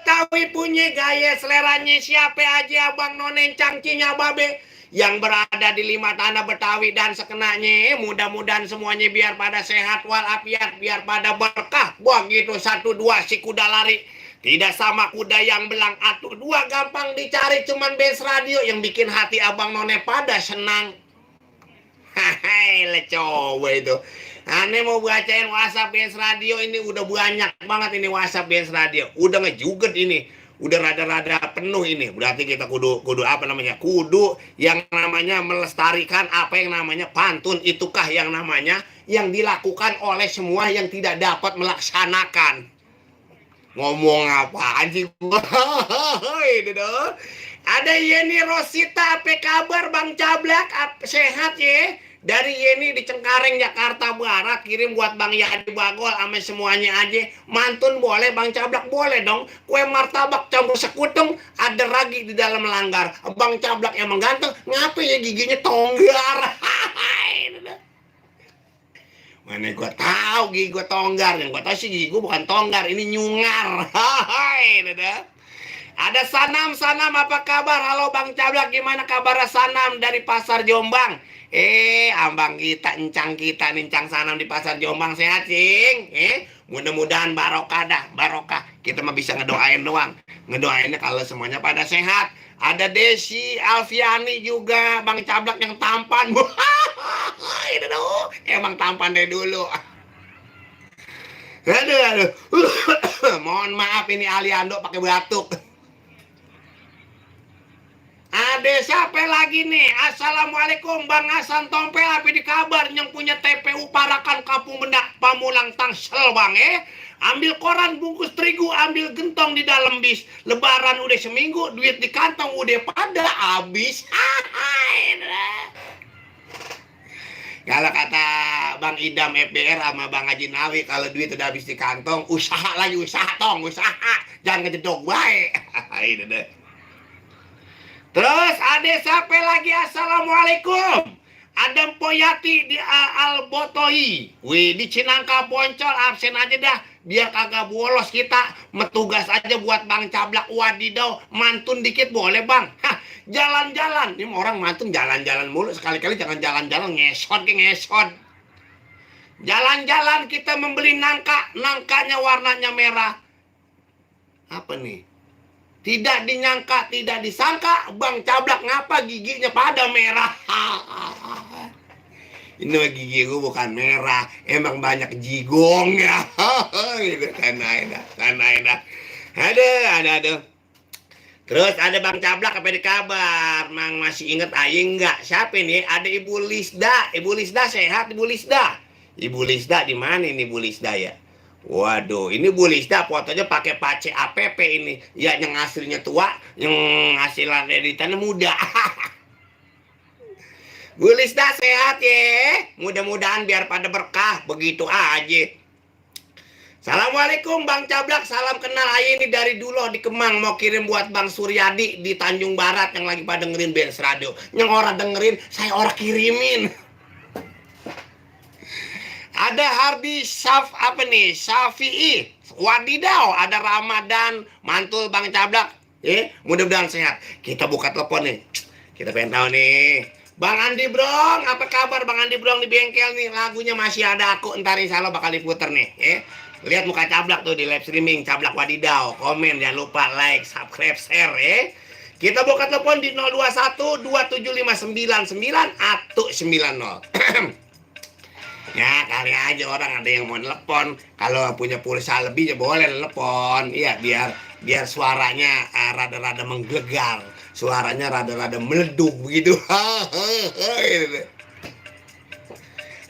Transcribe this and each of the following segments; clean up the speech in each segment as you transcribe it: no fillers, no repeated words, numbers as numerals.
Betawi punya gaya seleranya siapa aja abang nonen cangcinya babe yang berada di lima tanah Betawi dan sekenanya. Mudah-mudahan semuanya biar pada sehat walafiat, biar pada berkah. Begitu satu dua si kuda lari. Tidak sama kuda yang belang atu dua gampang dicari, cuman base radio yang bikin hati abang none pada senang. Hai coba itu. Aneh mau bacain WhatsApp BS Radio ini udah banyak banget ini WhatsApp BS Radio. Udah ngejuget ini. Udah rada-rada penuh ini. Berarti kita kudu apa namanya? Kudu yang namanya melestarikan apa yang namanya pantun. Itukah yang namanya yang dilakukan oleh semua yang tidak dapat melaksanakan. Ngomong apaan sih? Ada Yeni Rosita, apa kabar Bang Cablak? Sehat ya? Dari Yeni di Cengkareng, Jakarta Barat, kirim buat Bang Yadi Bagol sama semuanya aja. Mantun boleh, Bang Cablak boleh dong. Kue martabak campur sekutung, ada ragi di dalam langgar. Bang Cablak emang ganteng, ngapa ya giginya tonggar? Mana gue tahu gigi gue tonggar, yang gue tahu sih gigi gue bukan tonggar, ini nyungar. Ada Sanam, apa kabar? Halo Bang Cablak, gimana kabar Sanam dari Pasar Jombang? Ambang kita, encang kita, nincang Sanam di Pasar Jombang sehat, cing. Mudah-mudahan barokah dah, barokah. Kita mah bisa ngedoain doang. Ngedoainnya kalau semuanya pada sehat. Ada Desi Alfiani juga, Bang Cablak yang tampan. Emang tampan dari dulu. Aduh. Mohon maaf ini Aliando pakai batuk. Ada siapa lagi nih? Assalamualaikum Bang Hasan Tompel, apa di kabar? Yang punya TPU Parakan Kampung Bendak Pamulang Tangsel Bang Ambil koran bungkus terigu, ambil gentong di dalam bis. Lebaran udah seminggu, duit di kantong udah pada habis. Kalau kata Bang Idam FBR sama Bang Haji Nawi, kalau duit udah habis di kantong, usaha lagi, usaha. Jangan ngejedok baik. Ini deh. Terus ada siapa lagi? Assalamualaikum. Ada Poyati di Albotoi. Wih, di Cinangka Poncol absen aja dah. Biar kagak bolos kita. Metugas aja buat Bang Cablak. Wadidaw, mantun dikit boleh Bang. Jalan-jalan. Ini orang mantun jalan-jalan mulu. Sekali-kali jangan jalan-jalan ngesot. Jalan-jalan kita membeli nangka. Nangkanya warnanya merah. Apa nih? Tidak dinyangka, tidak disangka, Bang Cablak ngapa giginya pada merah. Ini gigi gue bukan merah, emang banyak jigong ya. Sana. Aduh. Terus ada Bang Cablak, apa di kabar? Mang masih inget Aing nggak? Siapa ini? Ada Ibu Lisda. Ibu Lisda sehat, Ibu Lisda. Ibu Lisda di mana ini Ibu Lisda ya? Waduh, ini Bu Lisda fotonya pakai pace APP ini. Ya, yang aslinya tua, yang hasilan editannya muda. Bu Lisda sehat ya. Mudah-mudahan biar pada berkah, begitu aja. Assalamualaikum Bang Cablak, salam kenal aja ini dari dulu di Kemang. Mau kirim buat Bang Suryadi di Tanjung Barat yang lagi pada dengerin BS Radio. Yang orang dengerin, saya orang kirimin. Ada Hardi Syafi'i, wadidaw, ada Ramadan, mantul Bang Cablak. Mudah-mudahan sehat. Kita buka telepon nih. Kita pengen tahu nih. Bang Andi Brong, apa kabar Bang Andi Brong di bengkel nih? Lagunya masih ada aku, ntar insya Allah bakal diputer nih. Lihat muka Cablak tuh di live streaming, Cablak wadidaw. Komen, jangan lupa like, subscribe, share Kita buka telepon di 021 2759 atau 90. Ya kali aja orang ada yang mau telepon. Kalau punya pulsa lebih ya boleh telepon. Iya biar suaranya rada-rada menggelegar. Suaranya rada-rada meleduk begitu.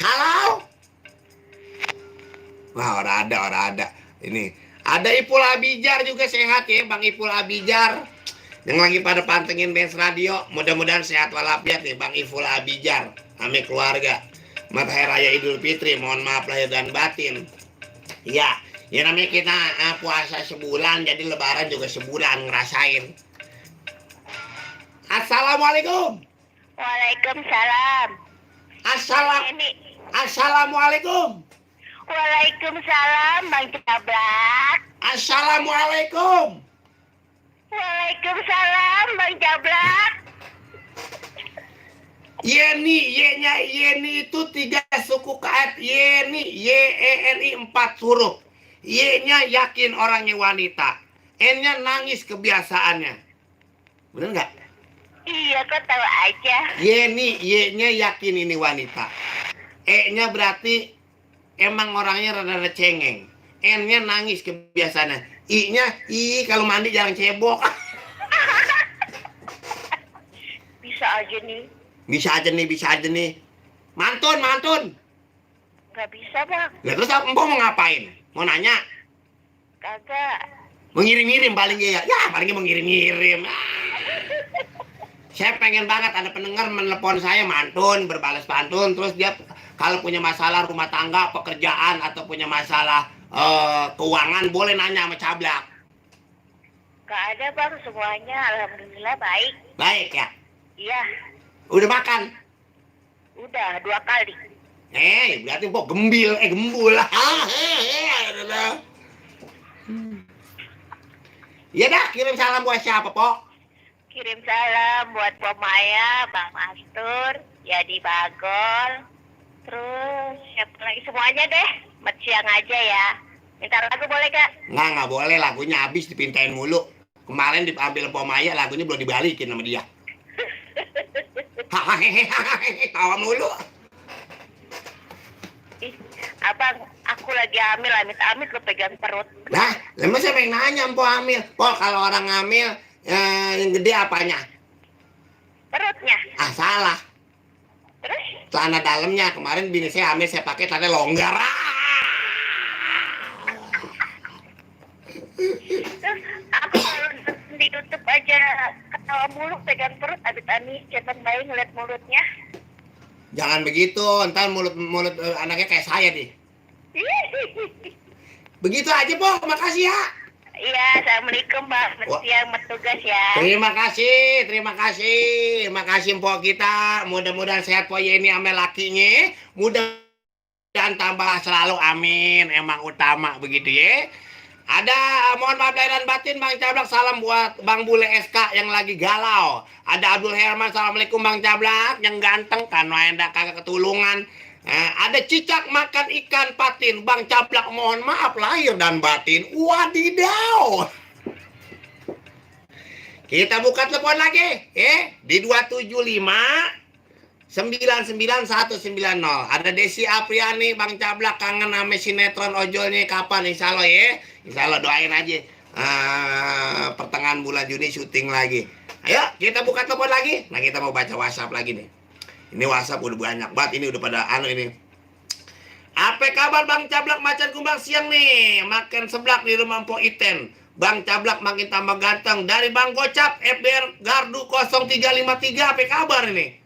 Halo. Wah orang ada. Ini ada Ipul Abijar juga sehat ya Bang Ipul Abijar. Yang lagi pada pantengin BS Radio. Mudah-mudahan sehat walafiat ya Bang Ipul Abijar. Ame keluarga. Hari Raya Idul Fitri, mohon maaf lahir dan batin. Ya namanya kita puasa sebulan, jadi lebaran juga sebulan ngerasain. Assalamualaikum. Waalaikumsalam. Assalamualaikum. Waalaikumsalam Bang Cablak. Assalamualaikum. Waalaikumsalam Bang Jablak. Yeni itu 3 suku kait. Yeni, YENI 4 huruf. Y-nya yakin orangnya wanita. N-nya nangis kebiasaannya. Bener nggak? Iya, kok tahu aja. Yeni, Y-nya yakin ini wanita. E-nya berarti emang orangnya rada-rada cengeng. N-nya nangis kebiasaannya. I-nya, kalau mandi jangan cebok. Bisa aja nih. Bisa aja nih. Mantun. Gak bisa Bang. Lah terus Empok mau ngapain? Mau nanya? Kagak. Mengirim-ngirim paling ya. Ya palingnya mengirim-ngirim. Saya pengen banget ada pendengar menelepon saya mantun, berbalas pantun. Terus dia kalau punya masalah rumah tangga, pekerjaan, atau punya masalah keuangan, boleh nanya sama Cablak. Gak ada Bang, semuanya alhamdulillah baik. Baik ya? Iya, Udah makan? udah 2 kali. Berarti Empok gembul. Ya dah, kirim salam buat siapa, Pok? Kirim salam buat Pok Maya, Bang Mastur, Yadi Bagol, terus siapa lagi, semuanya deh. Mat siang aja ya. Minta lagu boleh gak? Nggak boleh, lagunya habis dipintain mulu. Kemarin diambil Pok Maya, lagunya belum dibalikin sama dia. Hahaha, tawa mulu. Ih, Abang, aku lagi hamil, amit-amit lo pegang perut. Nah, lama saya pengen nanya Empok hamil. Pok, kalau orang hamil, yang gede apanya? Perutnya. Ah, salah. Terus? Celana dalamnya. Kemarin bini saya hamil, saya pakai celana longgar. Terus aku kalau ditutup aja ketawa mulu, pegang perut, amit-amit, cepat bayi ngeliat mulutnya. Jangan begitu, ntar mulut anaknya kayak saya deh. Begitu aja, Pok. Makasih ya. Iya, assalamualaikum Bang. Siang bertugas ya. Terima kasih. Makasih Empok kita. Mudah-mudahan sehat Pok ini sama lakinya. Mudah-mudahan tambah selalu, amin. Emang utama begitu ya. Ada, mohon maaf lahir dan batin Bang Cablak, salam buat Bang Bule SK yang lagi galau. Ada Abdul Herman, assalamualaikum Bang Cablak, yang ganteng kan enda kagak ketulungan. Ada Cicak makan ikan patin, Bang Cablak mohon maaf lahir dan batin. Wadidaw. Kita buka telepon lagi, di 275 99190. Ada Desi Apriani, Bang Cablak kangen sama sinetron ojolnya kapan? Insya Allah ya. Insya Allah doain aja. Pertengahan bulan Juni syuting lagi. Ayo kita buka telepon lagi. Nah kita mau baca WhatsApp lagi nih. Ini WhatsApp udah banyak banget. Ini udah pada ini. Apa kabar Bang Cablak macan kumbang siang nih? Makan seblak di rumah Mpok Iten. Bang Cablak makin tambah ganteng. Dari Bang Gocap FBR Gardu 0353. Apa kabar ini?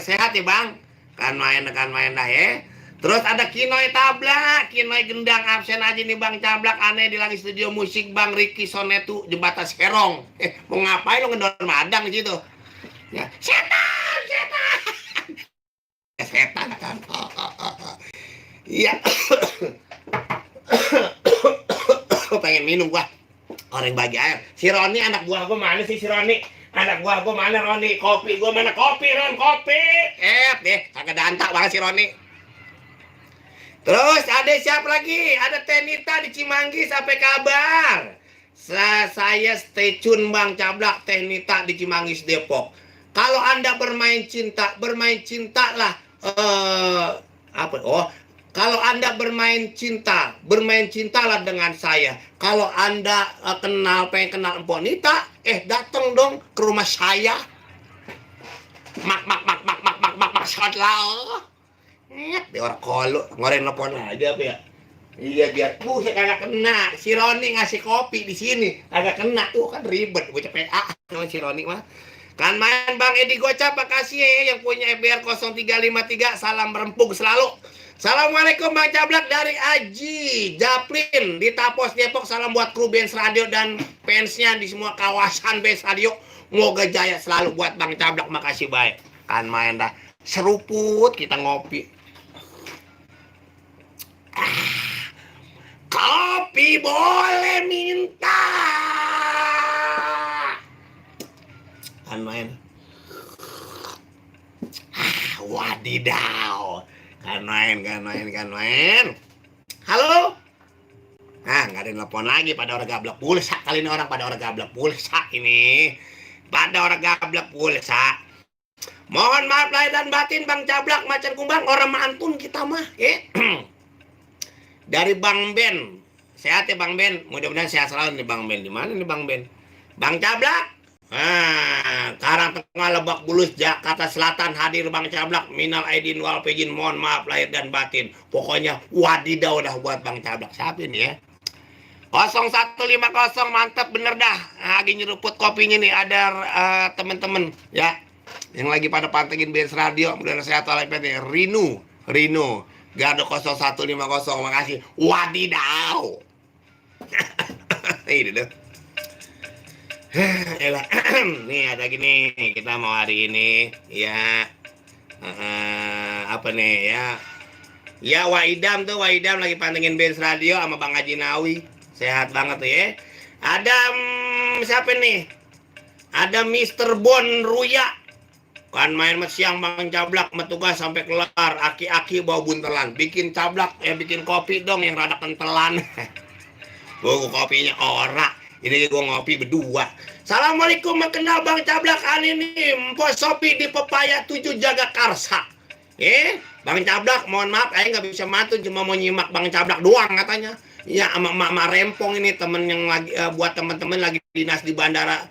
Sehat ya Bang? Kan main dah ya. Terus ada Kinoy Tablak, Kinoy gendang absen aja nih Bang Cablak, aneh di langit studio musik Bang Ricky Sonetu Jembatan Serong. Mau ngapain lo ngedor madang di situ? Ya, setan. Setan kan. Iya. Pengen minum gua. Orang bagi air. Si Roni anak buah gua mana sih si Roni? Anak gua mana Roni? Kopi gua mana? Kopi Ron, kopi. Deh, kagak dantak banget si Roni. Terus ada siapa lagi? Ada Tenita di Cimanggis, apa kabar? Saya stay tune Bang Cablak, Tenita di Cimanggis Depok. Kalau Anda bermain cinta lah. Kalau Anda bermain cintalah dengan saya. Kalau Anda pengen kenal Empok Nita, datang dong ke rumah saya. Mak, salah. Dia orang kolo, ngoreng telepon aja apa ya? Iya biar saya kagak kena. Si Roni ngasih kopi di sini, kagak kena tuh kan ribet. Gue PA sama si Roni mah. Kan main Bang Edi Gocap, makasih ya yang punya FBR 0353, salam berempuk selalu. Assalamualaikum Bang Cablak dari Aji Japlin di Tapos Depok. Salam buat kru Benz Radio dan fansnya di semua kawasan Benz Radio. Moga jaya selalu buat Bang Cablak, makasih baik. Kan main dah seruput kita ngopi. Kopi boleh minta. kan main. Wadidaw. Kan main. Halo? Nggak ada yang telepon lagi, pada orang gablek pulsa. Kali ini orang pada orang gablek pulsa ini. Pada orang gablek pulsa. Mohon maaf lahir dan batin Bang Cablak, Macan Kumbang, orang mantun kita mah. Dari Bang Ben. Sehat ya Bang Ben? Mudah-mudahan sehat selalu nih Bang Ben. Di mana nih Bang Ben? Bang Cablak. Karangtengah Lebak Bulus Jakarta Selatan hadir Bang Cablak. Minal aidin wal faizin, mohon maaf lahir dan batin. Pokoknya wadidaw dah buat Bang Cablak. Siapa ini ya? 0150 mantap bener dah. Lagi nyeruput kopinya nih, ada temen-temen ya yang lagi pada pantengin BS Radio. Mudah-mudahan sehat walafiat nih. Rino Gardo 0150, makasih. Wadidaw. Ini deh. Nih ada gini, kita mau hari ini ya apa nih ya? Ya Waidam lagi pantengin BS Radio sama Bang Haji Nawi. Sehat banget tuh ya. Ada siapa nih? Ada Mr. Bon Ruya. Kan main siang Bang Cablak metugas sampai kelar. Aki-aki bawa buntelan. Bikin cablak, bikin kopi dong yang rada kentelan. Gua kopinya ora. Ini gue ngopi berdua. Assalamualaikum, kenal Bang Cablak. Ini Mpok Sopi di Pepaya 7 Jagakarsa. Bang Cablak, mohon maaf, nggak bisa mantun, cuma mau nyimak Bang Cablak doang katanya. Ya, sama Mak Rempong ini temen yang lagi buat teman-teman lagi dinas di bandara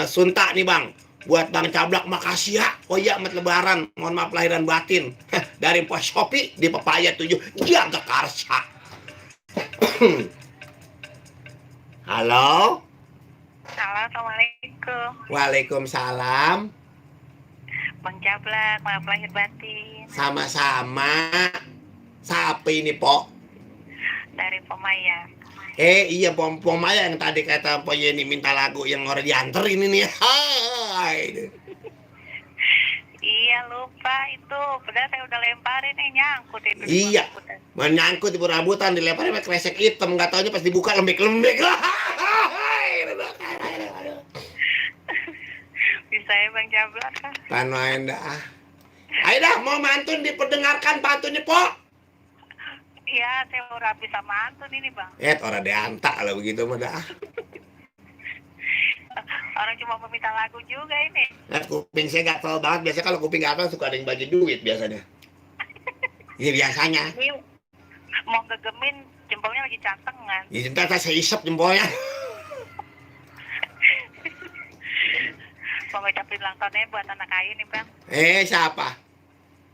Sunta nih Bang. Buat Bang Cablak, makasih ya. Oh iya, selamat lebaran. Mohon maaf lahir dan batin. Dari Mpok Sopi di Pepaya 7 Jagakarsa. Halo. Assalamualaikum. Waalaikumsalam. Bang Cablak, maaf lahir batin. Sama-sama. Siapa ini, Pok? Dari Pemaya. Iya, Pemaya yang tadi kata Pok Yeni minta lagu yang orang dianterin ini. Hai. Iya, lupa itu. Padahal saya udah lemparin nyangkut itu. Iya. Menyangkut di rambutan, dilemparin pakai kresek hitam, enggak taunya pas dibuka lembek-lembek. Bisa ya Bang Cablak kan? Main dah. Ayo dah, mau mantun diperdengarkan pantunnya, Pok. Iya, saya udah bisa mantun ini Bang. Orang diantak lah begitu mah dah. Orang cuma meminta lagu juga ini. Nah, kuping saya gatel banget. Biasanya kalau kuping gatel suka ada yang bagi duit biasanya. Iya biasanya. Ini mau gegemin jempolnya lagi cantengan. Ya cinta saya isep jempolnya. Mau ngucapin ulang tahunnya buat anak ayah nih Bang. Siapa?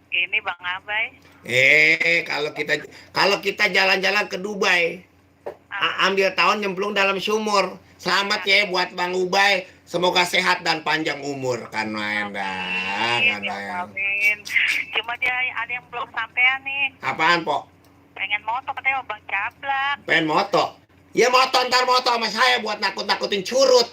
Ini Bang Abai. Kalau kita jalan-jalan ke Dubai, ambil tahun nyemplung dalam sumur. Selamat ya buat Bang Ubay. Semoga sehat dan panjang umur. Kan main dah. Amin. Cuma dia ada yang belum sampean nih. Apaan, Pok? Pengen moto katanya Bang Cablak. Pengen moto? Ya moto, ntar moto sama saya buat nakut-nakutin curut.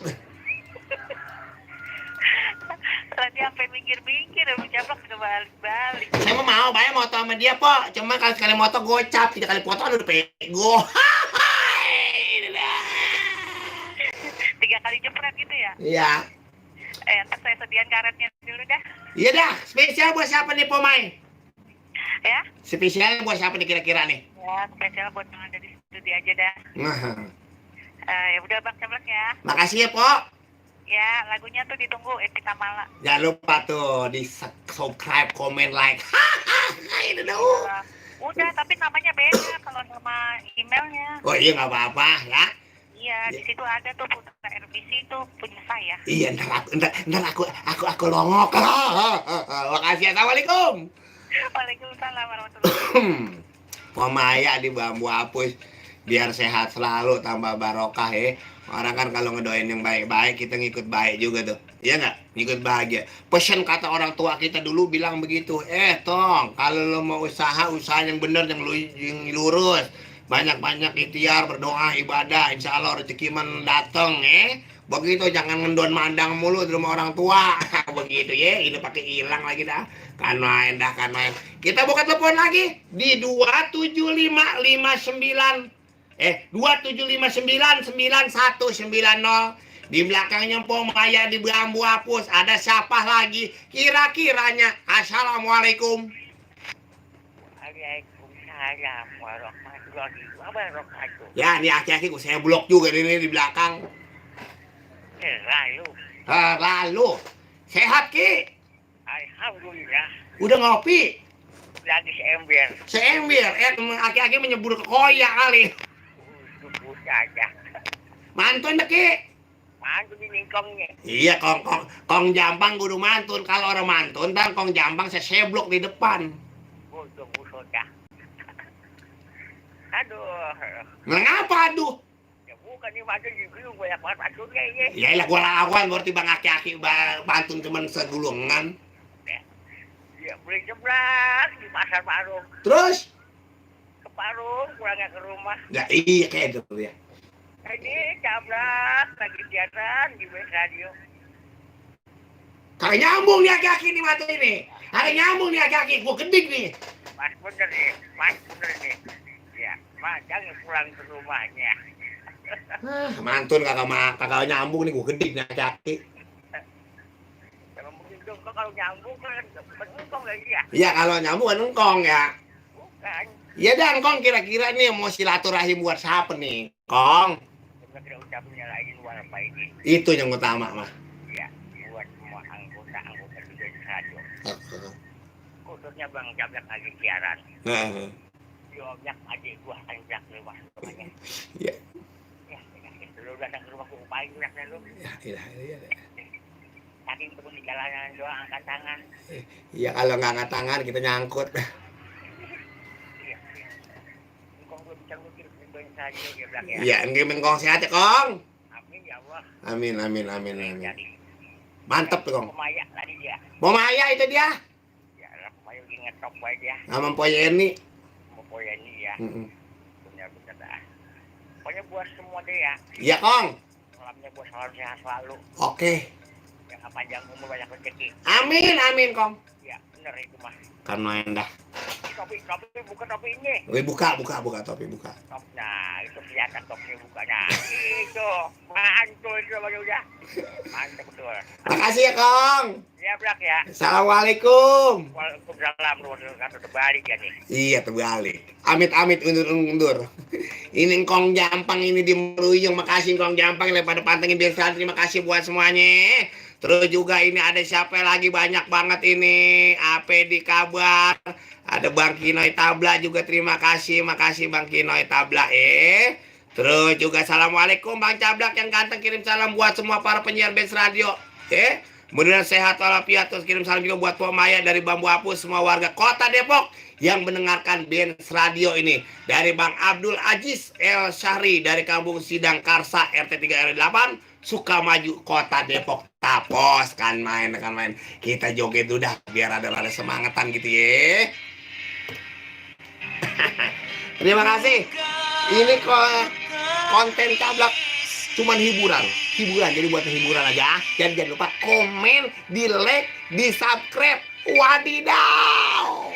Tadi sampai minggir-minggir Bang Cablak udah balik-balik. Saya mau bayar moto sama dia, Pok. Cuma kalau sekali moto gocap, 3 kali foto udah pego. 3 kali jepret gitu ya? Iya. Ntar saya sediain karetnya dulu dah. Iya dah, spesial buat siapa nih, Pomai? Ya? Spesial buat siapa nih kira-kira nih? Ya, spesial buat yang ada di studio aja dah. Ya udah Bang Cablak ya. Makasih ya, Pok. Ya, lagunya tuh ditunggu Epita Mala. Jangan lupa tuh di subscribe, comment, like. Ini dah. Udah, tapi namanya beda kalau nama emailnya. Oh iya nggak apa-apa ya. Iya, di situ ada tuh Putra RBC itu punya saya. Iya, ntar aku longok. Makasih, assalamualaikum. Waalaikumsalam warahmatullahi wabarakatuh. Pemaya di bambu hapus biar sehat selalu, tambah barokah ya. Orang kan kalau ngedoain yang baik-baik kita ngikut baik juga tuh. Iya nggak? Ngikut bahagia. Pesan kata orang tua kita dulu bilang begitu. Tong, kalau lo mau usaha yang bener, yang lurus. Banyak-banyak ikhtiar, berdoa, ibadah, insya Allah rezeki dateng Begitu, jangan ngendon mandang mulu di rumah orang tua. Begitu ya, ini pakai hilang lagi dah. Kan main. Kita buka telepon lagi di 27559 275999190 Di belakangnya Po Maya di bambu hapus. Ada siapa lagi? Kira-kiranya. Assalamualaikum. Waalaikumsalam warahmatullahi wabarakatuh. Ya, ini aki-aki saya blok juga ini di belakang. Lalu, Lalu. Sehat, Ki? alhamdulillah Udah ngopi? lagi seember. Seember. Aki-aki menyebur ke koyak kali. Tunggu saja. Mantun deh, Ki. Mantu di ningkongnya. Iya, kong Jampang kudu mantun. Kalau orang mantun, ntar kong Jampang saya seblok di depan. Tunggu saja. Aduh. Mengapa, aduh? Ya bukan nih mantu di belum banyak banget mantunya ini. Ya ilah gua lawan berarti bang aki-aki pantun cuman segulungan. Ya beli jeblak di pasar Parung. Terus? Ke Parung, pulangnya ke rumah. Ya iya kayak gitu ya. Ini jeblak lagi siaran di Bens Radio. Kagak nyambung nih aki-aki nih mata ini. Kagak nyambung nih aki-aki, gua gedik nih. Mas bener nih. Ya, mas jangan pulang ke rumahnya. Mantun kagak nyambung nih, gua gedik nih aki-aki. Kalau mungkin dong kalau nyambung kan penungkong lagi ya. Iya kalau nyambung kan engkong ya. Bukan. Iya dah engkong kira-kira nih mau silaturahim buat siapa nih? Kong. Sebenarnya ucapnya lagi luar apa ini? Itu yang utama mah. Ya, buat semua anggota di Bens Radio. Khususnya Bang Jablak lagi siaran. Jablak adik gua anjak lewat rumahnya. Iya. Ya, lu datang ke rumah gua upain anaknya lu. Iya. Saking terus di jalanan doang angkat tangan. Iya kalau nggak angkat tangan kita nyangkut. Iya. Engkong gua bisa ngukir di Bens Radio Jablak ya. Iya, ngirim kong sehat ya kong. Amin ya Allah. Amin. Jadi Mantep tuh kong. Pemaya tadi dia. Mau Maya itu dia. Ya, lah Pemaya lagi ngetop aja dia. Sama Poyeni. Mau poya ini ya. Benar-benar dah. Pokoknya buat semua deh ya. Iya kong. Salamnya buat salam sehat selalu. Oke. Yang panjang umur banyak rezeki. Amin kong. Ya, bener itu mah. Karena endah. Topi bukan topi ini. Wih buka topi buka. Top, nah itu kelihatan topinya bukanya. Itu mantul itu udah. Mantap betul. Makasih ya kong. Ya Blak ya. Assalamualaikum. Waalaikumsalam warahmatullahi terbalik ya nih. Iya terbalik. Amit undur. Ini kong Jampang ini di Meruyung. Makasih kong Jampang daripada pantengin biasa. Terima kasih buat semuanya. Terus juga ini ada siapa lagi banyak banget ini. Apa di kabar? Ada Bang Kinoy Tabla juga terima kasih. Makasih Bang Kinoy Tabla Terus juga assalamualaikum Bang Cablak yang ganteng kirim salam buat semua para penyiar Bens Radio. Mudah-mudahan sehat walafiat. Terus kirim salam juga buat Pok Maya dari Bambu Hapus semua warga Kota Depok yang mendengarkan Bens Radio ini. Dari Bang Abdul Aziz El Syahri dari Kampung Sidang Karsa RT 3 RW 8 Sukamaju Kota Depok. Tapos kan main. Kita joget udah biar ada semangatan gitu ya. Terima kasih. Ini konten Cablak cuman hiburan. Jadi buat hiburan aja. Jangan lupa komen, di like, di subscribe. Wadidaw.